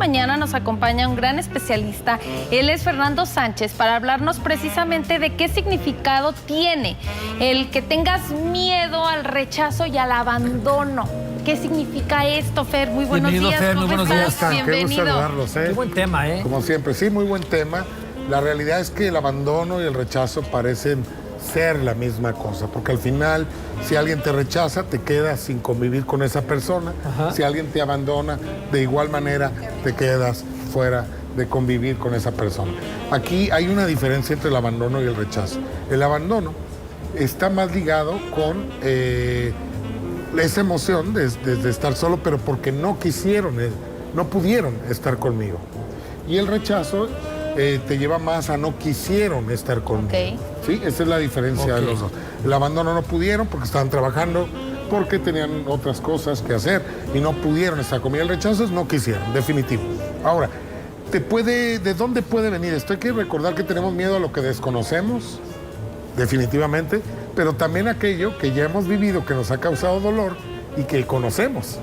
mañana nos acompaña un gran especialista. Él es Fernando Sánchez para hablarnos precisamente de qué significado tiene el que tengas miedo al rechazo y al abandono. ¿Qué significa esto, Fer? Muy buenos días. Fer, muy buenos días. Bienvenido. Qué gusto saludarlos, ¿eh? Qué buen tema, ¿eh? Como siempre, sí, muy buen tema. La realidad es que el abandono y el rechazo parecen ser la misma cosa, porque al final, si alguien te rechaza, te quedas sin convivir con esa persona. Ajá. Si alguien te abandona, de igual manera te quedas fuera de convivir con esa persona. Aquí hay una diferencia entre el abandono y el rechazo. El abandono está más ligado con esa emoción de estar solo, pero porque no quisieron, no pudieron estar conmigo. Y el rechazo te lleva más a no quisieron estar conmigo. Okay. ¿Sí? Esa es la diferencia de los dos. El abandono no pudieron porque estaban trabajando, porque tenían otras cosas que hacer y no pudieron estar conmigo. El rechazo es no quisieron, definitivo. Ahora, ¿de dónde puede venir esto? Hay que recordar que tenemos miedo a lo que desconocemos, definitivamente, pero también aquello que ya hemos vivido, que nos ha causado dolor y que conocemos.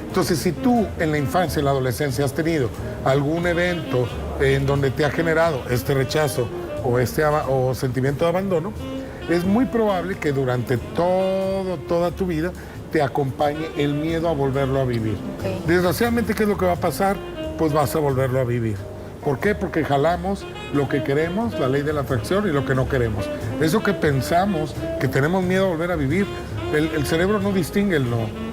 Entonces, si tú en la infancia, en la adolescencia has tenido algún evento en donde te ha generado este rechazo o sentimiento de abandono, es muy probable que durante toda tu vida te acompañe el miedo a volverlo a vivir. Okay. Desgraciadamente, ¿qué es lo que va a pasar? Pues vas a volverlo a vivir. ¿Por qué? Porque jalamos lo que queremos, la ley de la atracción, y lo que no queremos. Eso que pensamos, que tenemos miedo a volver a vivir, el cerebro no distingue el no.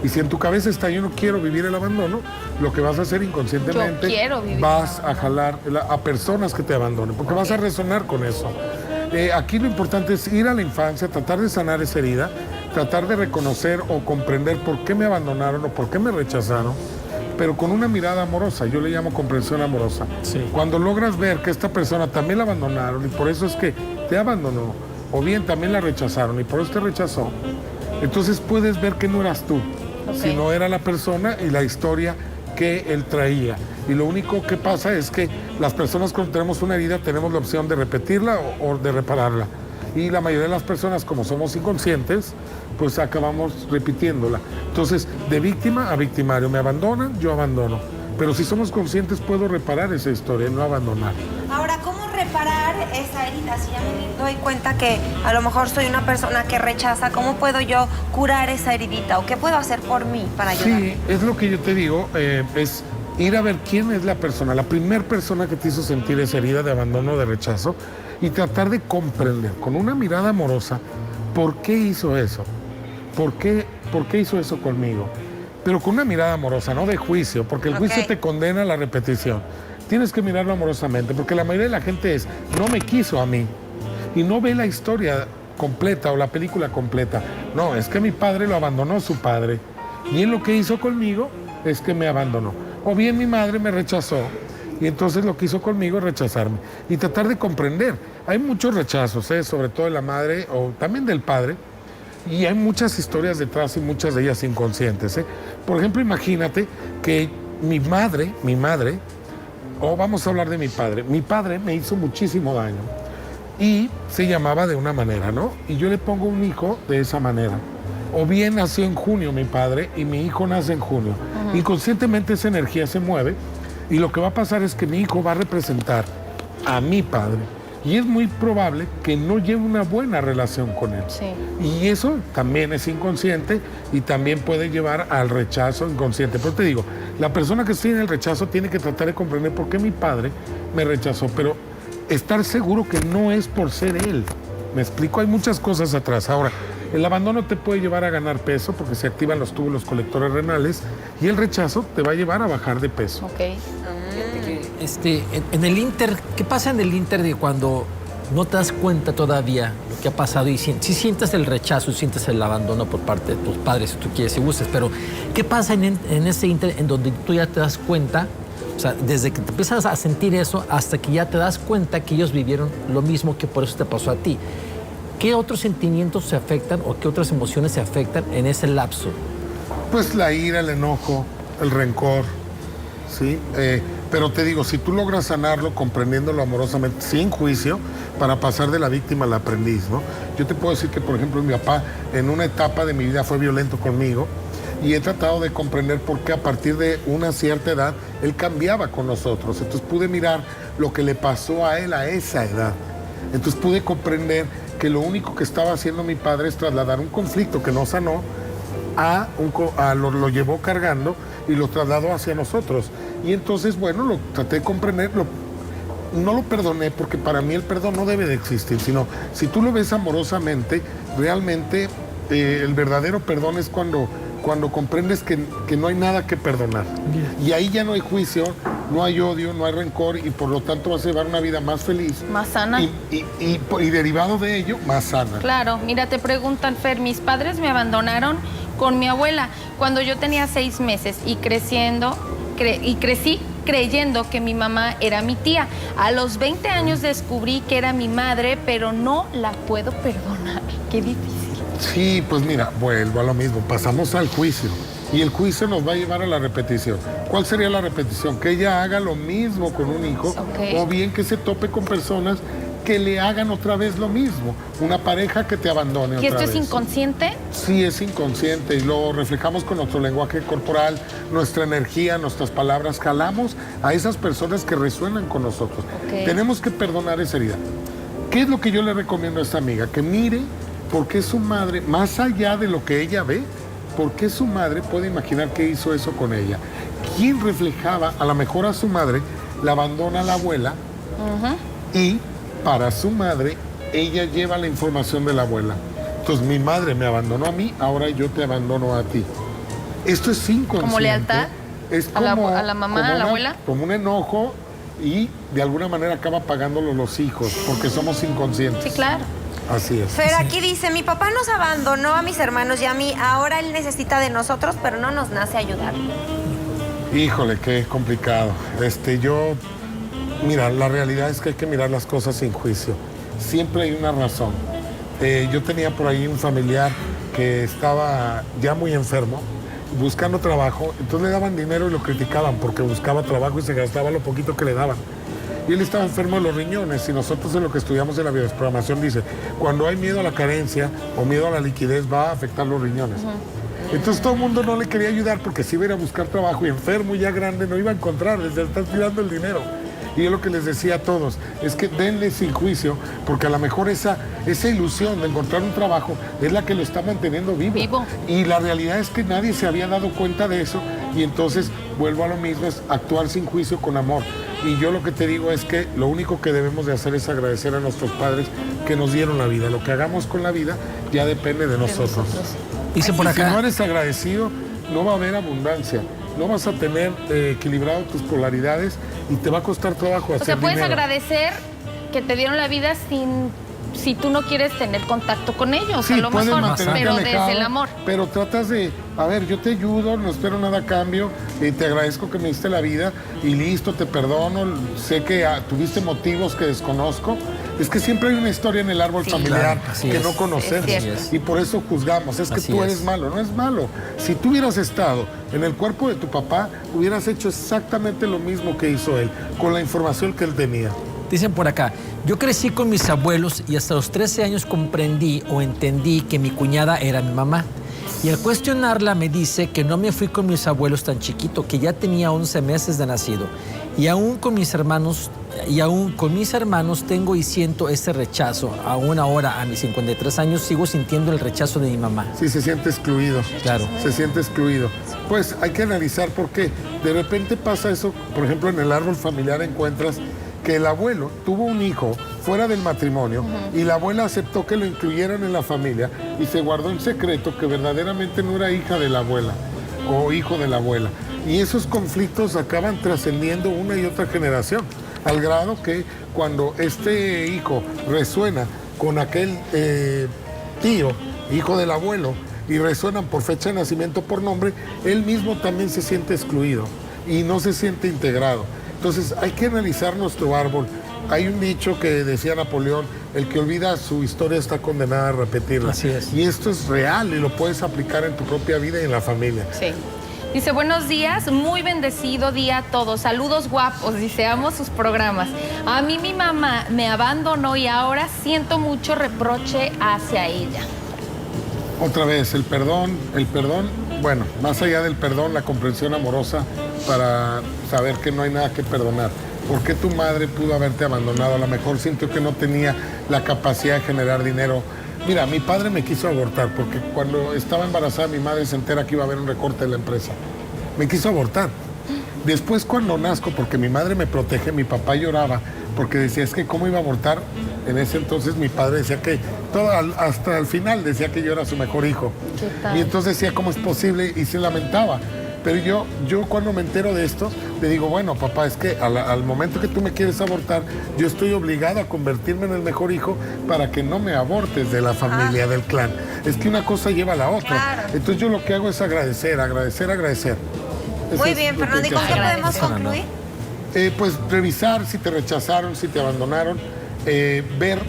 Y si en tu cabeza está yo no quiero vivir el abandono, lo que vas a hacer inconscientemente, vas a jalar a personas que te abandonen, porque vas a resonar con eso. Aquí lo importante es ir a la infancia, tratar de sanar esa herida, tratar de reconocer o comprender por qué me abandonaron o por qué me rechazaron, pero con una mirada amorosa. Yo le llamo comprensión amorosa. Sí. Cuando logras ver que esta persona también la abandonaron y por eso es que te abandonó, o bien también la rechazaron y por eso te rechazó, entonces puedes ver que no eras tú, sino era la persona y la historia que él traía. Y lo único que pasa es que las personas cuando tenemos una herida tenemos la opción de repetirla o de repararla. Y la mayoría de las personas, como somos inconscientes, pues acabamos repitiéndola. Entonces, de víctima a victimario, me abandonan, yo abandono. Pero si somos conscientes, puedo reparar esa historia y no abandonar. Ahora, ¿cómo reparar esa herida? Si ya me doy cuenta que a lo mejor soy una persona que rechaza, ¿cómo puedo yo curar esa heridita? ¿O qué puedo hacer por mí para ayudar? Sí, es lo que yo te digo, es ir a ver quién es la persona, la primera persona que te hizo sentir esa herida de abandono, de rechazo, y tratar de comprender con una mirada amorosa por qué hizo eso, por qué hizo eso conmigo. Pero con una mirada amorosa, no de juicio, porque el juicio te condena a la repetición. Tienes que mirarlo amorosamente, porque la mayoría de la gente no me quiso a mí, y no ve la historia completa o la película completa. No, es que mi padre lo abandonó su padre, y él lo que hizo conmigo es que me abandonó. O bien mi madre me rechazó, y entonces lo que hizo conmigo es rechazarme. Y tratar de comprender. Hay muchos rechazos, sobre todo de la madre o también del padre, y hay muchas historias detrás y muchas de ellas inconscientes. Por ejemplo, imagínate que mi madre, o vamos a hablar de mi padre me hizo muchísimo daño y se llamaba de una manera, ¿no? Y yo le pongo un hijo de esa manera. O bien nació en junio mi padre y mi hijo nace en junio. Inconscientemente esa energía se mueve y lo que va a pasar es que mi hijo va a representar a mi padre. Y es muy probable que no lleve una buena relación con él. Sí. Y eso también es inconsciente y también puede llevar al rechazo inconsciente. Pero te digo, la persona que tiene el rechazo tiene que tratar de comprender por qué mi padre me rechazó, pero estar seguro que no es por ser él. Me explico, hay muchas cosas atrás. Ahora, el abandono te puede llevar a ganar peso porque se activan los túbulos colectores renales y el rechazo te va a llevar a bajar de peso. Ok. En el inter, ¿qué pasa en el inter de cuando no te das cuenta todavía lo que ha pasado y si sientes el rechazo, sientes el abandono por parte de tus padres, si tú quieres y gustes, pero ¿qué pasa en ese inter en donde tú ya te das cuenta? O sea, desde que te empiezas a sentir eso hasta que ya te das cuenta que ellos vivieron lo mismo, que por eso te pasó a ti. ¿Qué otros sentimientos se afectan o qué otras emociones se afectan en ese lapso? Pues la ira, el enojo, el rencor, ¿sí? Pero te digo, si tú logras sanarlo comprendiéndolo amorosamente, sin juicio, para pasar de la víctima al aprendiz, ¿no? Yo te puedo decir que, por ejemplo, mi papá en una etapa de mi vida fue violento conmigo y he tratado de comprender por qué a partir de una cierta edad él cambiaba con nosotros. Entonces pude mirar lo que le pasó a él a esa edad. Entonces pude comprender que lo único que estaba haciendo mi padre es trasladar un conflicto que no sanó, lo llevó cargando y lo trasladó hacia nosotros. Y entonces, bueno, lo traté de comprender, no lo perdoné porque para mí el perdón no debe de existir, sino si tú lo ves amorosamente, realmente el verdadero perdón es cuando comprendes que no hay nada que perdonar. Y ahí ya no hay juicio, no hay odio, no hay rencor y por lo tanto vas a llevar una vida más feliz. Más sana. Y derivado de ello, más sana. Claro, mira, te preguntan, Fer, mis padres me abandonaron con mi abuela cuando yo tenía 6 meses y crecí creyendo que mi mamá era mi tía. A los 20 años descubrí que era mi madre, pero no la puedo perdonar. Qué difícil. Sí, pues mira, vuelvo a lo mismo, pasamos al juicio y el juicio nos va a llevar a la repetición. ¿Cuál sería la repetición? Que ella haga lo mismo con un hijo, o bien que se tope con personas que le hagan otra vez lo mismo, una pareja que te abandone otra vez. ¿Y esto es inconsciente? Sí, es inconsciente y lo reflejamos con nuestro lenguaje corporal, nuestra energía, nuestras palabras, jalamos a esas personas que resuenan con nosotros. Tenemos que perdonar esa herida. ¿Qué es lo que yo le recomiendo a esta amiga? Que mire por qué su madre, más allá de lo que ella ve, por qué su madre puede imaginar que hizo eso con ella. ¿Quién reflejaba? A lo mejor a su madre la abandona la abuela y para su madre ella lleva la información de la abuela. Entonces mi madre me abandonó a mí, ahora yo te abandono a ti. Esto es inconsciente. ¿Como lealtad? Es como, a la mamá, a la abuela. Como un enojo y de alguna manera acaba pagándolo los hijos porque somos inconscientes. Sí, claro. Así es. Fer aquí dice, mi papá nos abandonó a mis hermanos y a mí, ahora él necesita de nosotros, pero no nos nace ayudar. Híjole, qué complicado. Mira, la realidad es que hay que mirar las cosas sin juicio. Siempre hay una razón. Yo tenía por ahí un familiar que estaba ya muy enfermo, buscando trabajo, entonces le daban dinero y lo criticaban porque buscaba trabajo y se gastaba lo poquito que le daban. Y él estaba enfermo de los riñones y nosotros en lo que estudiamos en la biodesprogramación dice, cuando hay miedo a la carencia o miedo a la liquidez va a afectar los riñones. Entonces todo el mundo no le quería ayudar porque si iba a ir a buscar trabajo y enfermo y ya grande no iba a encontrar, les están tirando el dinero. Y yo lo que les decía a todos es que denle sin juicio, porque a lo mejor esa ilusión de encontrar un trabajo es la que lo está manteniendo vivo. Y la realidad es que nadie se había dado cuenta de eso y entonces vuelvo a lo mismo, es actuar sin juicio con amor. Y yo lo que te digo es que lo único que debemos de hacer es agradecer a nuestros padres que nos dieron la vida. Lo que hagamos con la vida ya depende de nosotros. Dice por acá. Si no eres agradecido, no va a haber abundancia. No vas a tener equilibrado tus polaridades y te va a costar trabajo hacer O sea, puedes dinero. agradecer que te dieron la vida si tú no quieres tener contacto con ellos, Sí, a lo puedes mejor, mantenerte pero alejado, desde el amor. Pero tratas de, a ver, yo te ayudo, no espero nada a cambio, te agradezco que me diste la vida y listo, te perdono, sé que tuviste motivos que desconozco. Es que siempre hay una historia en el árbol familiar claro, que no conocemos y por eso juzgamos. Es que Así tú es. eres malo, no es malo. Si tú hubieras estado en el cuerpo de tu papá, hubieras hecho exactamente lo mismo que hizo él, con la información que él tenía. Dicen por acá, yo crecí con mis abuelos y hasta los 13 años comprendí o entendí que mi cuñada era mi mamá. Y al cuestionarla me dice que no me fui con mis abuelos tan chiquito, que ya tenía 11 meses de nacido. Y aún con mis hermanos tengo y siento ese rechazo. Aún ahora, a mis 53 años, sigo sintiendo el rechazo de mi mamá. Sí, se siente excluido. Claro. Se siente excluido. Pues hay que analizar por qué. De repente pasa eso, por ejemplo, en el árbol familiar encuentras que el abuelo tuvo un hijo fuera del matrimonio y la abuela aceptó que lo incluyeran en la familia y se guardó en secreto que verdaderamente no era hija de la abuela o hijo de la abuela. Y esos conflictos acaban trascendiendo una y otra generación, al grado que cuando este hijo resuena con aquel tío, hijo del abuelo, y resuenan por fecha de nacimiento, por nombre, él mismo también se siente excluido y no se siente integrado. Entonces hay que analizar nuestro árbol. Hay un dicho que decía Napoleón, el que olvida su historia está condenado a repetirla. Así es. Y esto es real y lo puedes aplicar en tu propia vida y en la familia. Sí. Dice, buenos días, muy bendecido día a todos. Saludos guapos, dice, amo sus programas. A mí mi mamá me abandonó y ahora siento mucho reproche hacia ella. Otra vez, el perdón Bueno, más allá del perdón, la comprensión amorosa para saber que no hay nada que perdonar. ¿Por qué tu madre pudo haberte abandonado? A lo mejor sintió que no tenía la capacidad de generar dinero. Mira, mi padre me quiso abortar porque cuando estaba embarazada mi madre se entera que iba a haber un recorte en la empresa. Me quiso abortar. Después cuando nazco, porque mi madre me protege, mi papá lloraba porque decía, es que cómo iba a abortar. En ese entonces mi padre decía que, hasta el final decía que yo era su mejor hijo. ¿Qué tal? Y entonces decía, ¿cómo es posible? Y se lamentaba. Pero yo cuando me entero de esto, le digo, bueno, papá, es que al momento que tú me quieres abortar, yo estoy obligado a convertirme en el mejor hijo para que no me abortes de la familia, del clan. Es que una cosa lleva a la otra. Claro. Entonces yo lo que hago es agradecer. Eso Muy es bien, lo que Fernando. ¿Y hay que con qué hacer. podemos concluir? Pues revisar si te rechazaron, si te abandonaron, ver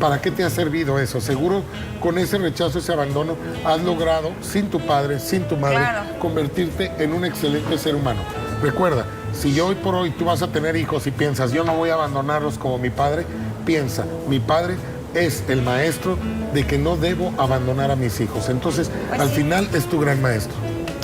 para qué te ha servido eso. Seguro con ese rechazo, ese abandono, has logrado, sin tu padre, sin tu madre, Claro. convertirte en un excelente ser humano. Recuerda, si hoy por hoy tú vas a tener hijos y piensas, yo no voy a abandonarlos como mi padre, piensa, mi padre es el maestro de que no debo abandonar a mis hijos. Entonces, Pues al sí. final es tu gran maestro.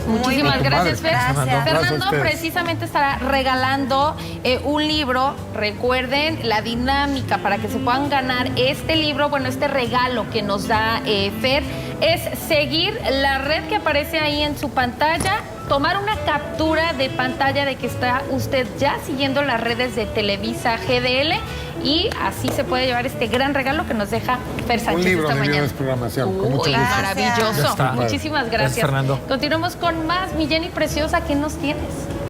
Muchísimas Muy bien. gracias, Fer. Gracias. Gracias a Fernando ustedes. precisamente estará regalando un libro. Recuerden la dinámica para que se puedan ganar este libro, bueno, este regalo que nos da Fer, es seguir la red que aparece ahí en su pantalla, tomar una captura de pantalla de que está usted ya siguiendo las redes de Televisa GDL y así se puede llevar este gran regalo que nos deja Fer Sánchez Un libro esta de mañana. Desprogramación, con mucho Uy, gusto. maravilloso. Ya está. Muchísimas Gracias, gracias. Fernando. Continuemos con más. Mi Jenny Preciosa, ¿qué nos tienes?